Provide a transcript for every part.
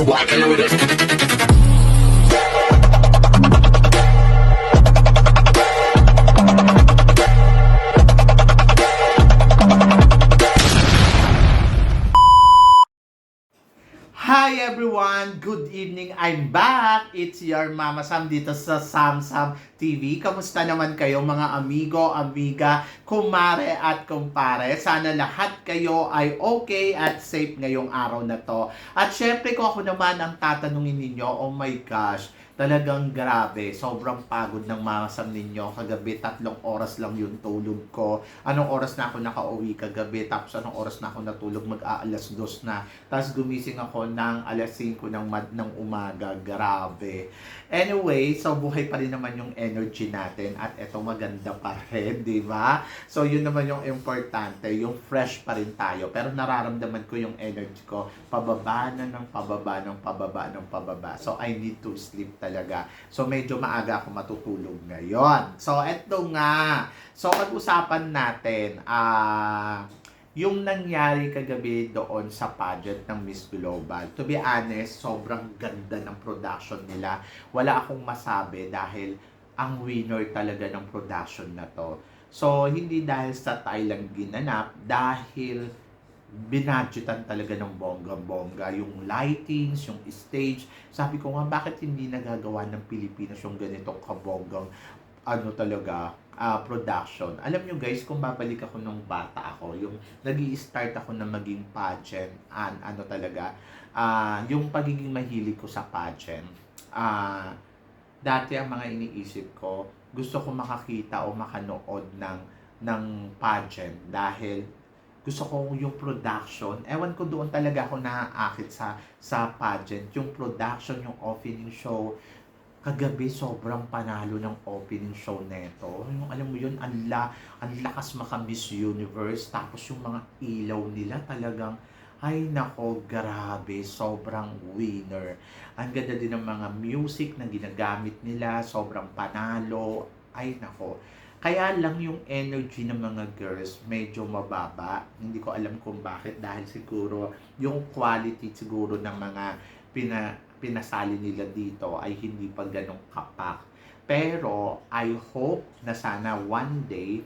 rockin' with it. Hi everyone! Good evening! I'm back! It's your Mama Sam dito sa Sam Sam TV. Kamusta naman kayo mga amigo, amiga, kumare at kumpare? Sana lahat kayo ay okay at safe ngayong araw na to. At syempre kung ako naman ang tatanungin ninyo, oh my gosh, talagang grabe. Sobrang pagod ng Mama Sam ninyo. Kagabi 3 oras lang yung tulog ko. Anong oras na ako nakauwi kagabi? Tapos anong oras na ako natulog? Mag-aalas 2 na. Tapos gumising ako ng alas 5 ng umaga. Grabe. Anyway, so buhay pa rin naman yung energy natin at eto maganda pa rin, di ba? So yun naman yung importante, yung fresh pa rin tayo. Pero nararamdaman ko yung energy ko, pababa na ng pababa ng pababa ng pababa. So I need to sleep talaga. So medyo maaga ako matutulog ngayon. So eto nga. So pag-usapan natin, yung nangyari kagabi doon sa pageant ng Miss Global. To be honest, sobrang ganda ng production nila. Wala akong masabi dahil ang winner talaga ng production na to. So, hindi dahil sa Thailand ginanap, dahil binadgetan talaga ng bonggang-bongga. Yung lightings, yung stage. Sabi ko nga, bakit hindi nagagawa ng Pilipinas yung ganitong kabonggang production. Alam nyo guys, kung babalik ako nung bata ako, yung nag-i-start ako na maging pageant, yung pagiging mahilig ko sa pageant, dati ang mga iniisip ko, gusto ko makakita o makanood ng pageant dahil gusto ko yung production. Ewan ko doon talaga ako naaakit sa pageant. Yung production, yung opening show, kagabi sobrang panalo ng opening show neto. Yung alam mo yun, ang lakas maka Miss Universe. Tapos yung mga ilaw nila talagang, ay nako, grabe, sobrang winner. Ang ganda din ng mga music na ginagamit nila, sobrang panalo. Ay nako. Kaya lang yung energy ng mga girls medyo mababa. Hindi ko alam kung bakit, dahil siguro yung quality siguro ng mga pinasali nila dito ay hindi pa ganong kapak. Pero I hope na sana one day,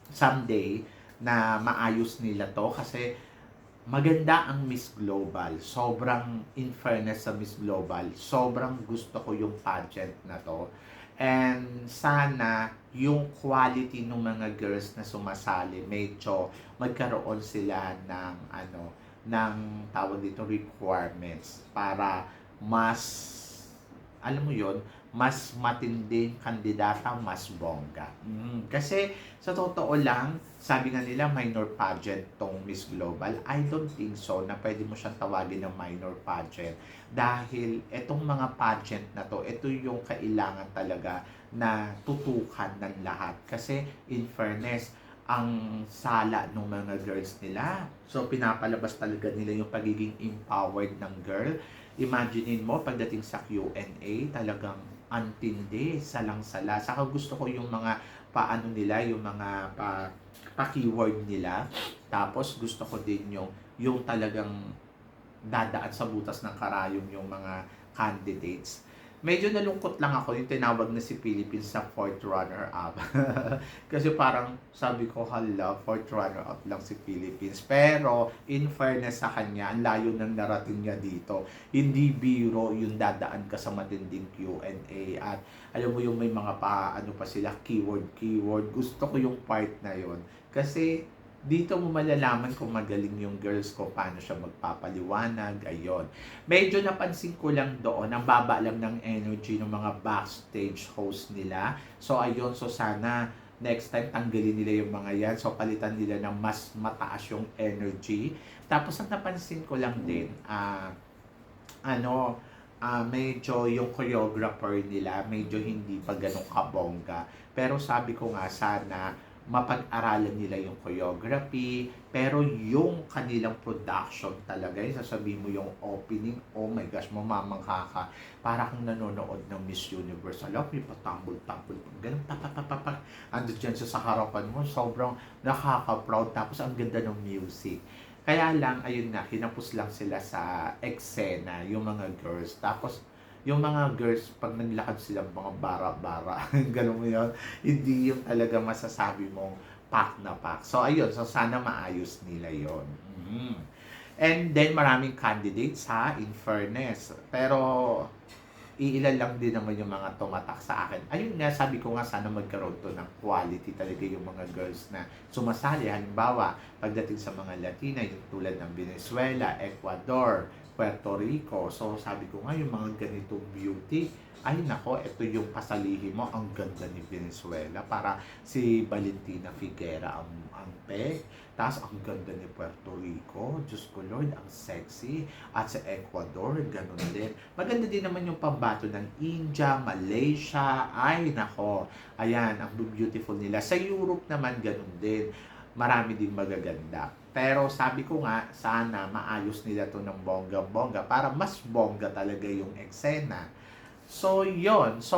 someday, na maayos nila to kasi maganda ang Miss Global. Sobrang, in fairness sa Miss Global, sobrang gusto ko yung pageant na to. And sana yung quality ng mga girls na sumasali, medyo magkaroon sila ng tawag dito, requirements para mas, alam mo yon, mas matinding kandidata, mas bongga. Kasi sa totoo lang, sabi nga nila minor pageant tong Miss Global. I don't think so na pwede mo siyang tawagin ng minor pageant. Dahil etong mga pageant na to, ito yung kailangan talaga na tutukan ng lahat. Kasi in fairness, ang sala ng mga girls nila. So, pinapalabas talaga nila yung pagiging empowered ng girl. Imaginein mo, pagdating sa Q&A, talagang antindi, salang-sala. Saka gusto ko yung mga yung mga pa-keyword nila. Tapos, gusto ko din yung talagang dadaan sa butas ng karayom yung mga candidates. Medyo nalungkot lang ako yung tinawag na si Philippines sa 4th runner-up. Kasi parang sabi ko, hala, 4th runner-up lang si Philippines. Pero, in fairness sa kanya, ang layo ng narating niya dito. Hindi biro yung dadaan ka sa matinding Q&A. At alam mo yung may mga pa sila, keyword. Gusto ko yung part na yon. Kasi, dito mo malalaman kung magaling yung girls ko, paano siya magpapaliwanag, ayun. Medyo napansin ko lang doon, ang baba lang ng energy ng mga backstage host nila. So ayun, so sana next time tanggalin nila yung mga yan. So palitan nila ng mas mataas yung energy. Tapos ang napansin ko lang din, medyo yung choreographer nila, medyo hindi pa ganun kabongga. Pero sabi ko nga, sana mapag-aralan nila yung choreography, pero yung kanilang production talaga, yung sasabihin mo yung opening, oh my gosh, mamamangha ka. Para kang nanonood ng Miss Universe. Alam, may patambol-tambol, ganun, ando dyan sa harapan mo, sobrang nakaka-proud, tapos ang ganda ng music. Kaya lang, ayun nga, kinapos lang sila sa eksena, yung mga girls. Tapos, yung mga girls, pag naglakad sila, mga bara-bara, gano'n mo yun, hindi yung talaga masasabi mong pack na pack. So, ayun, so sana maayos nila yon. Mm. And then, maraming candidates ha, in fairness. Pero, iilan lang din naman yung mga tumatak sa akin. Ayun nga, sabi ko nga sana magkaroon to ng quality talaga yung mga girls na sumasali. Halimbawa, pagdating sa mga Latina, yung tulad ng Venezuela, Ecuador, Puerto Rico. So, sabi ko nga, yung mga ganitong beauty, ay nako, ito yung pasalihin mo, ang ganda ni Venezuela. Para si Valentina Figuera ang peg. Tapos, ang ganda ni Puerto Rico. Diyos ko Lord, ang sexy. At sa Ecuador, ganun din. Maganda din naman yung pambato ng India, Malaysia. Ay, nako. Ayan, ang beautiful nila. Sa Europe naman, ganun din. Marami din magaganda. Pero sabi ko nga, sana maayos nila to ng bongga-bongga para mas bongga talaga yung eksena. So, yon. So,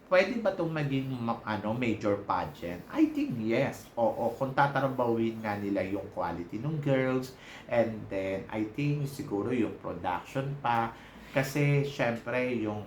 pwede ba itong maging major pageant? I think yes. Oo, kung tatarabawin nga nila yung quality ng girls, and then, I think siguro yung production pa. Kasi, syempre, yung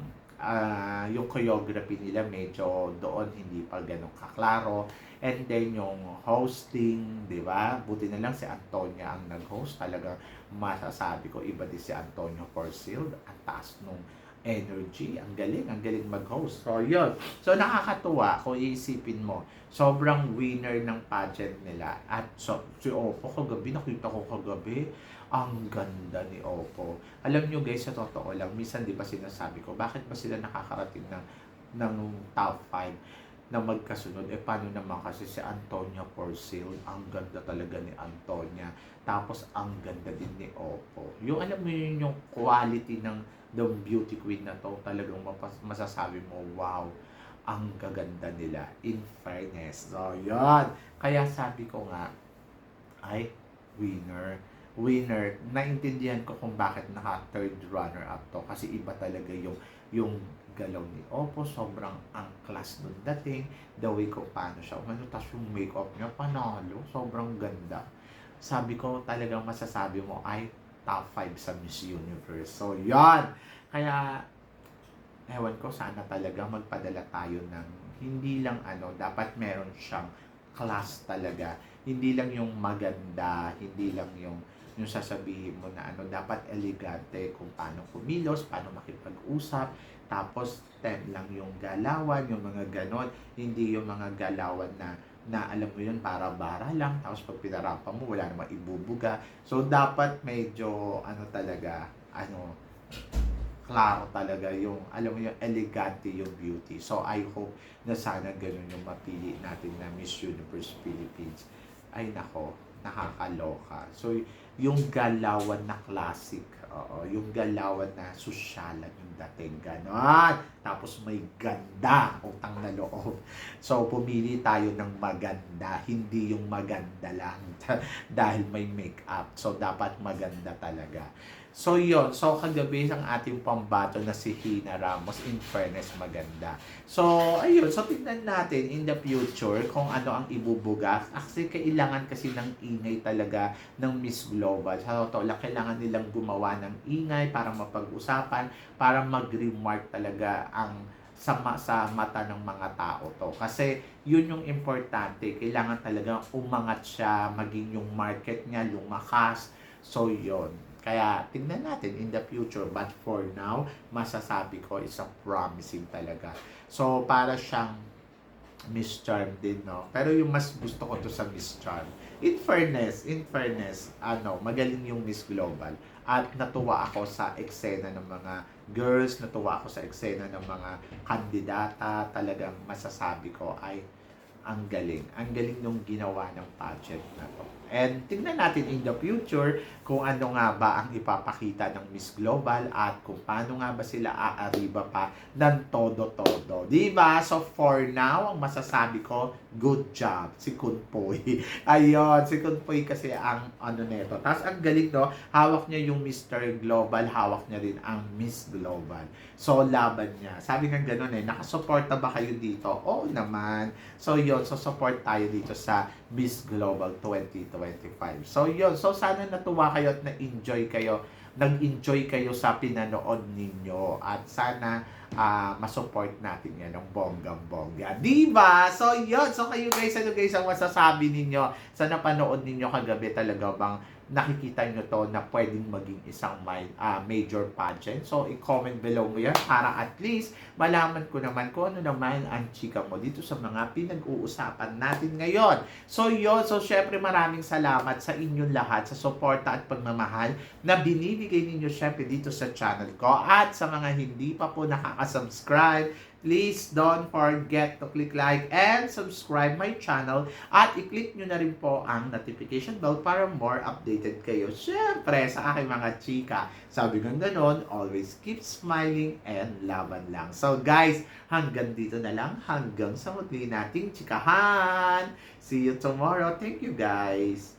choreography nila medyo doon hindi pa ganun kaklaro. And then, yung hosting, di ba? Buti na lang si Antonia ang nag-host. Talagang masasabi ko, iba din si Antonio Porcil. Ang taas nung energy. Ang galing mag-host. So, yun. So, nakakatuwa kung iisipin mo. Sobrang winner ng pageant nila. At si Oppo kagabi, nakita ko kagabi, ang ganda ni Oppo. Alam nyo guys, sa totoo lang, minsan di ba sinasabi ko, bakit ba sila nakakarating ng top 5 na magkasunod? Paano naman kasi si Antonia Porcil, ang ganda talaga ni Antonia. Tapos, ang ganda din ni Oppo. Yung alam mo yun, yung quality ng the beauty queen na to, talagang masasabi mo, wow, ang gaganda nila, in fairness. So, yun. Kaya sabi ko nga, ay, winner. Naintindihan ko kung bakit naka-third runner-up to. Kasi iba talaga yung galaw ni Oppo. Sobrang ang class nun dating. The way ko paano siya. Tapos yung makeup niya, panalo. Sobrang ganda. Sabi ko, talagang masasabi mo, ay, top 5 sa Miss Universe. So, yan. Kaya, ewan ko, sana talaga magpadala tayo ng hindi lang dapat meron siyang class talaga. Hindi lang yung maganda, hindi lang yung sasabihin mo na dapat elegante kung paano kumilos, paano makipag-usap, tapos 10 lang yung galawan, yung mga ganon, hindi yung mga galawan na alam mo yun, bara-bara lang, tapos pag pinarapan mo, wala namang ibubuga. So, dapat medyo, klaro talaga yung, alam mo yung elegante yung beauty. So, I hope na sana ganun yung mapili natin na Miss Universe Philippines. Ay, nako, nakakaloka. So, yung galawan na classic, yung galawan na sosyalan yung dating, ganon. Tapos may ganda, utang na loob. So, pumili tayo ng maganda, hindi yung maganda lang dahil may makeup. So, dapat maganda talaga. So, yun. So, kagabi ang ating pambato na si Hina Ramos, in fairness, maganda. So, ayun. So, tignan natin in the future kung ano ang ibubuga. Kasi, kailangan kasi ng ingay talaga ng Miss Global. Sa totoo lang, kailangan nilang gumawa ng ingay para mapag-usapan, para mag-remark talaga ang sa mata ng mga tao to. Kasi, yun yung importante. Kailangan talaga umangat siya, maging yung market niya, lumakas. So, yun. Kaya, tingnan natin in the future. But for now, masasabi ko is a promising talaga. So, para siyang Miss Charm din, no? Pero yung mas gusto ko to sa Miss Charm. In fairness, magaling yung Miss Global. At natuwa ako sa eksena ng mga girls, natuwa ako sa eksena ng mga kandidata. Talagang masasabi ko ay ang galing. Ang galing nung ginawa ng pageant na to. And tingnan natin in the future kung ano nga ba ang ipapakita ng Miss Global at kung paano nga ba sila aariba pa ng todo-todo. Diba? So for now, ang masasabi ko, good job si Kunpoy. Ayun, si Kunpoy kasi ang neto. Tapos ang galing, no? Hawak niya yung Mr. Global, hawak niya rin ang Miss Global. So laban niya. Sabi nga ganun nakasuporta ba kayo dito? Oo naman. So yun, so support tayo dito sa Miss Global 2025. 2025. So yun, so sana natuwa kayo at nag-enjoy kayo sa pinanood ninyo at sana masupport natin yan ng bonggang-bongga. Diba? So yun, so kayo guys, ano guys ang masasabi ninyo sa napanood ninyo kagabi? Talaga bang nakikita nyo to na pwedeng maging isang major pageant? So, i-comment below mo yan para at least malaman ko naman kung ano naman ang chika mo dito sa mga pinag-uusapan natin ngayon. So, yun. So, syempre maraming salamat sa inyong lahat sa suporta at pagmamahal na binibigay ninyo syempre dito sa channel ko. At sa mga hindi pa po nakaka-subscribe, please don't forget to click like and subscribe my channel at i-click nyo na rin po ang notification bell para more updated kayo. Siyempre, sa aking mga chika, sabi ng ganon, always keep smiling and laban lang. So guys, hanggang dito na lang. Hanggang sa muli nating chikahan. See you tomorrow. Thank you guys.